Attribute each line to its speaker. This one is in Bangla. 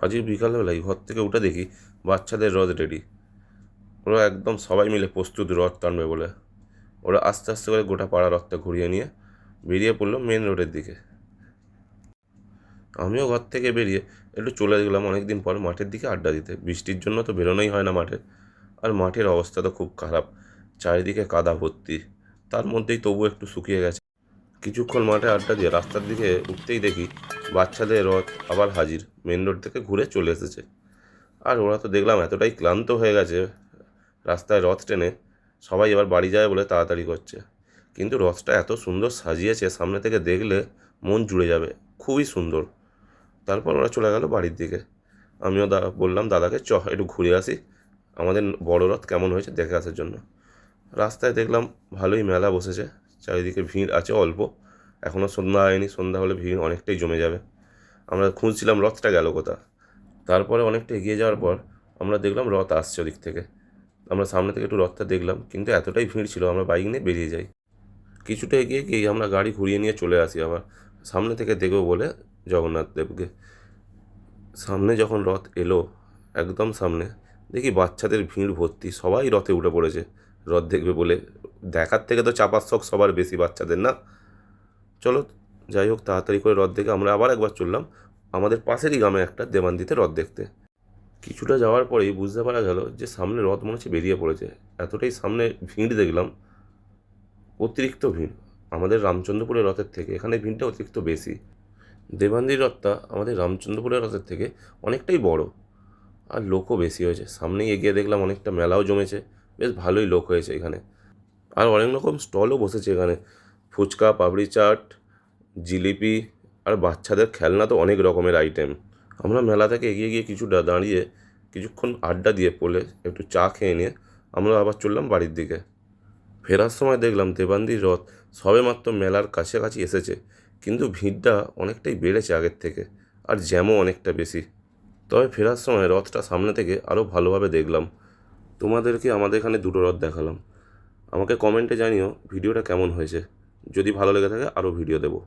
Speaker 1: আজকে বিকালবেলায় ঘর থেকে উঠে দেখি বাচ্চাদের রথ রেডি। ওরা একদম সবাই মিলে প্রস্তুত রথ টানবে বলে। ওরা আস্তে আস্তে করে গোটা পাড়া রথটা ঘুরিয়ে নিয়ে বেরিয়ে পড়লো মেন রোডের দিকে। আমিও ঘর থেকে বেরিয়ে একটু চলে গেলাম অনেক দিন পর মাঠের দিকে আড্ডা দিতে। বৃষ্টির জন্য তো বেরোনোই হয় না মাঠে, আর মাঠের অবস্থা তো খুব খারাপ, চারিদিকে কাদা ভর্তি। তার মধ্যেই তবু একটু শুকিয়ে গেছে। কিছুক্ষণ মাঠে আড্ডা দিয়ে রাস্তার দিকে উঠতেই দেখি বাচ্চাদের রথ আবার হাজির, মেন রোড থেকে ঘুরে চলে এসেছে। আর ওরা তো দেখলাম এতটাই ক্লান্ত হয়ে গেছে রাস্তায় রথ টেনে, সবাই এবার বাড়ি যায় বলে তাড়াতাড়ি করছে। কিন্তু রথটা এত সুন্দর সাজিয়েছে, সামনে থেকে দেখলে মন জুড়ে যাবে, খুবই সুন্দর। তারপর ওরা চলে গেল বাড়ির দিকে। আমিও বললাম দাদাকে একটু ঘুরে আসি, আমাদের বড় রথ কেমন হয়েছে দেখে আসার জন্য। রাস্তায় দেখলাম ভালোই মেলা বসেছে, চারিদিকে ভিড় আছে অল্প, এখনও সন্ধ্যা হয়নি, সন্ধ্যা হলে ভিড় অনেকটাই জমে যাবে। আমরা খুঁজছিলাম রথটা গেল কোথা। তারপরে অনেকটা এগিয়ে যাওয়ার পর আমরা দেখলাম রথ আসছে ওদিক থেকে। আমরা সামনে থেকে একটু রথটা দেখলাম, কিন্তু এতটাই ভিড় ছিল আমরা বাইক নিয়ে বেরিয়ে যাই। কিছুটা এগিয়ে গিয়ে আমরা গাড়ি ঘুরিয়ে নিয়ে চলে আসি আবার সামনে থেকে দেখব বলে জগন্নাথ দেবকে। সামনে যখন রথ এলো একদম সামনে, দেখি বাচ্চাদের ভিড় ভর্তি, সবাই রথে উঠে পড়েছে রথ দেখবে বলে। দেখার থেকে তো চাপার শখ সবার বেশি বাচ্চাদের, না? চলো, যাই হোক, তাড়াতাড়ি করে রথ দেখে আমরা আবার একবার চললাম আমাদের পাশেরই গ্রামে একটা দেবান্দিতে রথ দেখতে। কিছুটা যাওয়ার পরেই বুঝতে পারা গেল যে সামনে রথ মনে হচ্ছে বেরিয়ে পড়েছে। এতটাই সামনে ভিড় দেখলাম, অতিরিক্ত ভিড়। আমাদের রামচন্দ্রপুরের রথের থেকে এখানে ভিড়টা অতিরিক্ত বেশি। দেবান্দির রথটা আমাদের রামচন্দ্রপুরের রথের থেকে অনেকটাই বড়, আর লোকও বেশি হয়েছে। সামনেই এগিয়ে দেখলাম অনেকটা মেলাও জমেছে, বেশ ভালোই লোক হয়েছে এখানে। আর অনেক রকম স্টলও বসেছে এখানে, ফুচকা, পাপড়ি চাট, জিলিপি, আর বাচ্চাদের খেলনা তো অনেক রকমের আইটেম। আমরা মেলা থেকে এগিয়ে গিয়ে কিছুটা দাঁড়িয়ে কিছুক্ষণ আড্ডা দিয়ে পড়লে একটু চা খেয়ে নিয়ে আমরা আবার চললাম বাড়ির দিকে। ফেরার সময় দেখলাম দেবান্দির রথ সবেমাত্র মেলার কাছাকাছি এসেছে, কিন্তু ভিড়টা অনেকটাই বেড়েছে আগের থেকে, আর জ্যামও অনেকটা বেশি। তবে ফেরার সময় রথটা সামনে থেকে আরও ভালোভাবে দেখলাম। তোমাদেরকে আমাদের এখানে দুটো রথ দেখালাম। আমাকে কমেন্টে জানিও ভিডিওটা কেমন হয়েছে। যদি ভালো লেগে থাকে আরও ভিডিও দেবো।